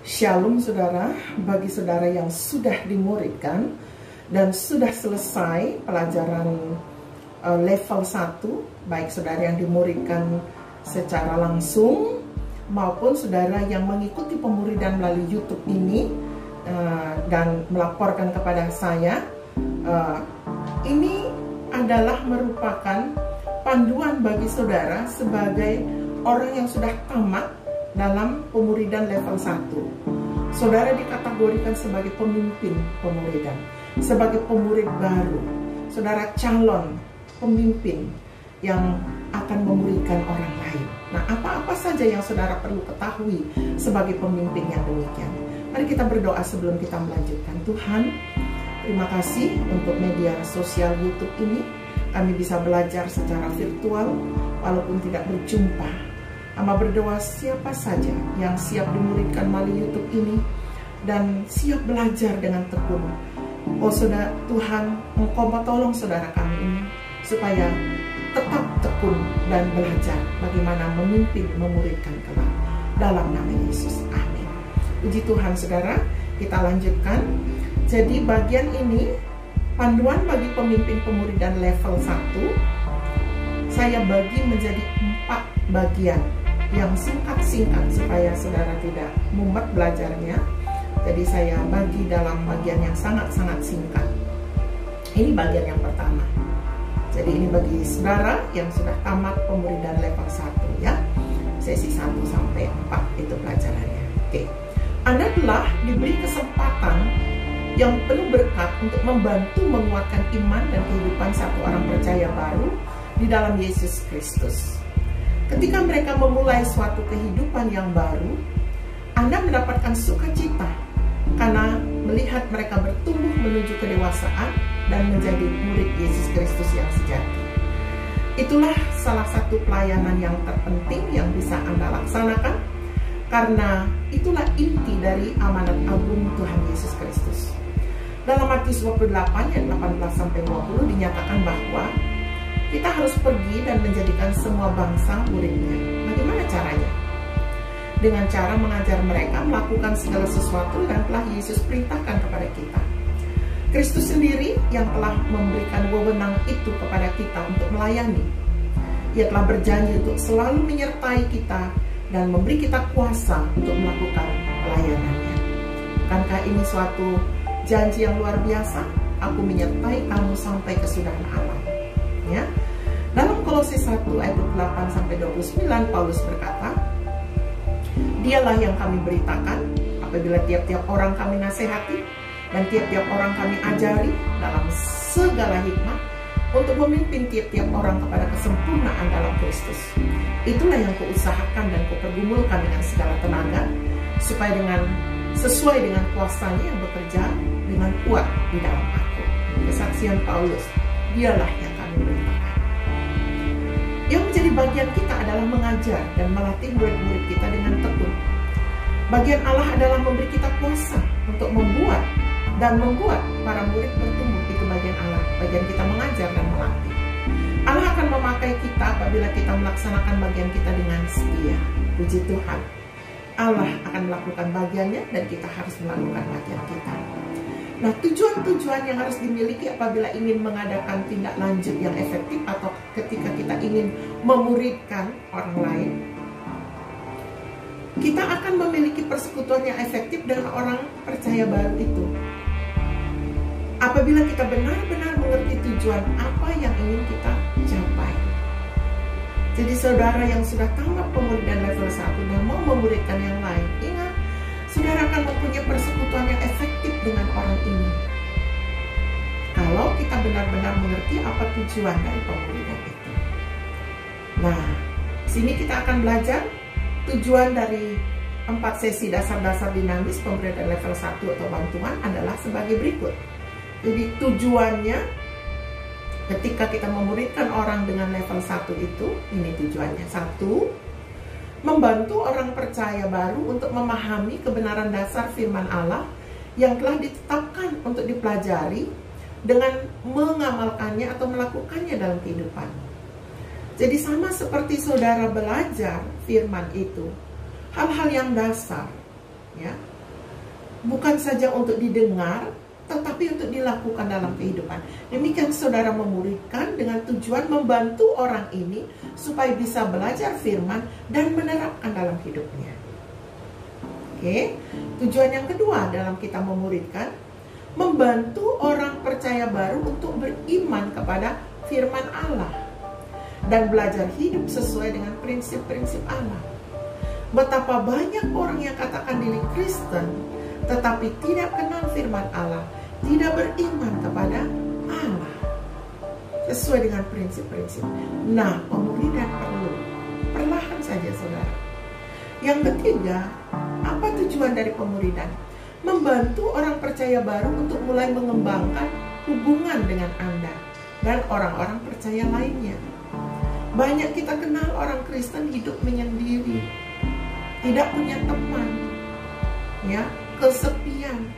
Shalom saudara, bagi saudara yang sudah dimuridkan dan sudah selesai pelajaran level 1, baik saudara yang dimuridkan secara langsung maupun saudara yang mengikuti pemuridan melalui YouTube ini dan melaporkan kepada saya, ini adalah merupakan panduan bagi saudara sebagai orang yang sudah tamat dalam pemuridan level 1. Saudara dikategorikan sebagai pemimpin pemuridan, sebagai pemurid baru. Saudara calon pemimpin yang akan memuridkan orang lain. Nah, apa-apa saja yang saudara perlu ketahui sebagai pemimpin yang demikian? Mari kita berdoa sebelum kita melanjutkan. Tuhan, terima kasih untuk media sosial YouTube ini. Kami bisa belajar secara virtual walaupun tidak berjumpa. Hamba berdoa siapa saja yang siap dimuridkan melalui YouTube ini dan siap belajar dengan tekun. Oh saudara Tuhan, Engkau tolong saudara kami ini supaya tetap tekun dan belajar bagaimana memimpin, memuridkan kelak. Dalam nama Yesus, amin. Puji Tuhan saudara, kita lanjutkan. Jadi bagian ini, panduan bagi pemimpin pemuridan level 1, saya bagi menjadi 4 bagian yang singkat-singkat supaya saudara tidak mumet belajarnya. Jadi saya bagi dalam bagian yang sangat-sangat singkat. Ini bagian yang pertama. Jadi ini bagi saudara yang sudah tamat pemuridan level 1 ya. Sesi 1 sampai 4 itu pelajarannya. Oke. Anda telah diberi kesempatan yang penuh berkat untuk membantu menguatkan iman dan kehidupan satu orang percaya baru di dalam Yesus Kristus. Ketika mereka memulai suatu kehidupan yang baru, Anda mendapatkan sukacita karena melihat mereka bertumbuh menuju kedewasaan dan menjadi murid Yesus Kristus yang sejati. Itulah salah satu pelayanan yang terpenting yang bisa Anda laksanakan, karena itulah inti dari amanat agung Tuhan Yesus Kristus. Dalam Matius 28 ayat 18-20 dinyatakan bahwa kita harus pergi dan menjadikan semua bangsa muridnya. Bagaimana caranya? Dengan cara mengajar mereka melakukan segala sesuatu yang telah Yesus perintahkan kepada kita. Kristus sendiri yang telah memberikan wewenang itu kepada kita untuk melayani. Ia telah berjanji untuk selalu menyertai kita dan memberi kita kuasa untuk melakukan pelayanannya. Bukankah ini suatu janji yang luar biasa? Aku menyertai kamu sampai kesudahan alam. Ya. Dalam Kolose 1 ayat 8-29 Paulus berkata, Dialah yang kami beritakan apabila tiap-tiap orang kami nasihati dan tiap-tiap orang kami ajari dalam segala hikmat untuk memimpin tiap-tiap orang kepada kesempurnaan dalam Kristus. Itulah yang kuusahakan dan kupergumulkan dengan segala tenaga, supaya sesuai dengan kuasanya yang bekerja dengan kuat di dalam aku. Kesaksian Paulus, dialah yang kami beritakan. Yang menjadi bagian kita adalah mengajar dan melatih murid-murid kita dengan tekun. Bagian Allah adalah memberi kita kuasa untuk membuat para murid bertumbuh. Itu bagian Allah. Bagian kita mengajar dan melatih. Allah akan memakai kita apabila kita melaksanakan bagian kita dengan setia. Puji Tuhan. Allah akan melakukan bagiannya dan kita harus melakukan bagian kita. Nah, tujuan-tujuan yang harus dimiliki apabila ingin mengadakan tindak lanjut yang efektif atau ketika kita ingin memuridkan orang lain, kita akan memiliki persekutuan yang efektif dengan orang percaya baru itu. Apabila kita benar-benar mengerti tujuan apa yang ingin kita capai. Jadi saudara yang sudah tamat pemuridan level 1 dan mau memuridkan yang lain, ingat, saudara akan mempunyai persekutuan yang efektif dengan orang ini. Kalau kita benar-benar mengerti apa tujuan dari pemuridan itu. Nah, sini kita akan belajar tujuan dari 4 sesi dasar-dasar dinamis pemuridan level 1 atau bantuan adalah sebagai berikut. Jadi tujuannya ketika kita memuridkan orang dengan level 1 itu, ini tujuannya. 1, membantu orang percaya baru untuk memahami kebenaran dasar firman Allah yang telah ditetapkan untuk dipelajari dengan mengamalkannya atau melakukannya dalam kehidupan. Jadi sama seperti saudara belajar firman itu, hal-hal yang dasar, ya, bukan saja untuk didengar, tetapi untuk dilakukan dalam kehidupan. Demikian saudara memuridkan dengan tujuan membantu orang ini supaya bisa belajar firman dan menerapkan dalam hidupnya. Oke, tujuan yang kedua dalam kita memuridkan, membantu orang percaya baru untuk beriman kepada firman Allah dan belajar hidup sesuai dengan prinsip-prinsip Allah. Betapa banyak orang yang katakan diri Kristen tetapi tidak kenal firman Allah, tidak beriman kepada Allah sesuai dengan prinsip-prinsip. Nah, pemuridan perlu perlahan saja, saudara. Yang ketiga, apa tujuan dari pemuridan? Membantu orang percaya baru untuk mulai mengembangkan hubungan dengan Anda dan orang-orang percaya lainnya. Banyak kita kenal orang Kristen hidup menyendiri, tidak punya teman, ya, kesepian.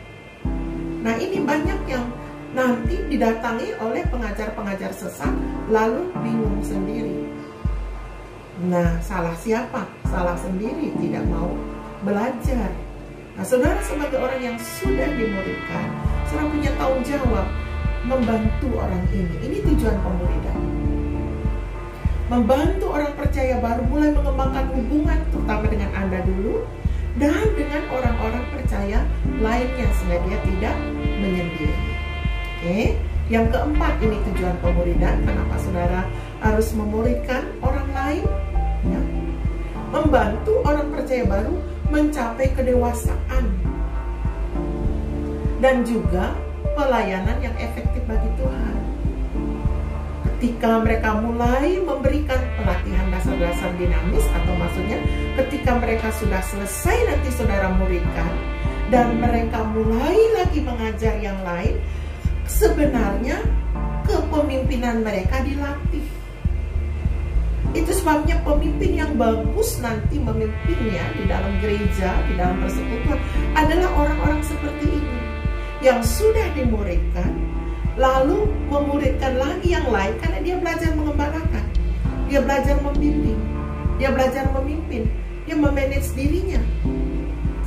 Nah, ini banyak yang nanti didatangi oleh pengajar-pengajar sesat lalu bingung sendiri. Nah, salah siapa? Salah sendiri, tidak mau belajar. Nah, saudara sebagai orang yang sudah dimuridkan, saudara punya tanggung jawab membantu orang ini. Ini tujuan pemuridan. Membantu orang percaya baru mulai mengembangkan hubungan terutama dengan Anda dulu dan dengan orang-orang percaya lainnya sehingga dia tidak menyendiri. Oke, yang keempat ini tujuan pemuridan. Kenapa saudara harus memuridkan orang lain? Ya. Membantu orang percaya baru mencapai kedewasaan dan juga pelayanan yang efektif bagi Tuhan. Ketika mereka mulai memberikan pelatihan dasar-dasar dinamis, atau maksudnya ketika mereka sudah selesai nanti saudara muridkan dan mereka mulai lagi mengajar yang lain, sebenarnya kepemimpinan mereka dilatih. Itu sebabnya pemimpin yang bagus nanti memimpinnya di dalam gereja, di dalam persekutuan adalah orang-orang seperti ini yang sudah dimuridkan lalu memuridkan lagi yang lain karena dia belajar mengembangkan, dia belajar membimbing, dia belajar memimpin, dia memanage dirinya.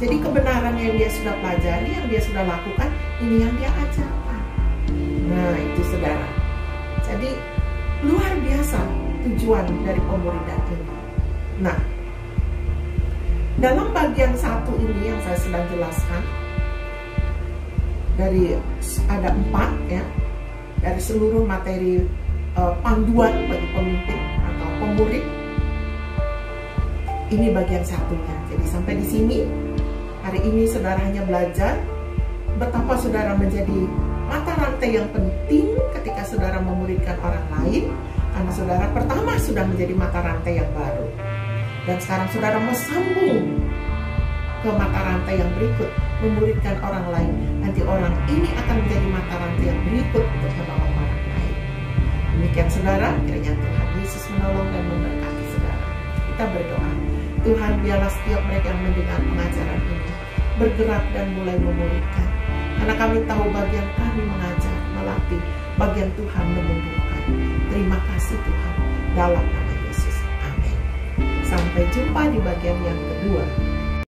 Jadi kebenaran yang dia sudah pelajari, yang dia sudah lakukan, ini yang dia ajarkan. Nah, itu saudara. Jadi luar biasa tujuan dari pemuridan ini. Nah, dalam bagian satu ini yang saya sedang jelaskan, dari ada 4 ya, dari seluruh materi panduan bagi pemimpin atau pemurid. Ini bagian satunya. Jadi sampai di sini hari ini saudara hanya belajar betapa saudara menjadi mata rantai yang penting ketika saudara memuridkan orang lain, karena saudara pertama sudah menjadi mata rantai yang baru, dan sekarang saudara mau sambung ke mata rantai yang berikut, memuridkan orang lain. Nanti orang ini akan menjadi mata rantai yang berikut untuk menolong orang lain. Demikian saudara, kiranya Tuhan Yesus menolong dan memberkati saudara. Kita berdoa. Tuhan, biarlah setiap mereka yang mendengar pengajaran ini bergerak dan mulai memuridkan. Karena kami tahu bagian kami mengajar, melatih, bagian Tuhan menumbuhkan. Terima kasih Tuhan, dalam nama Yesus. Amin. Sampai jumpa di bagian yang kedua.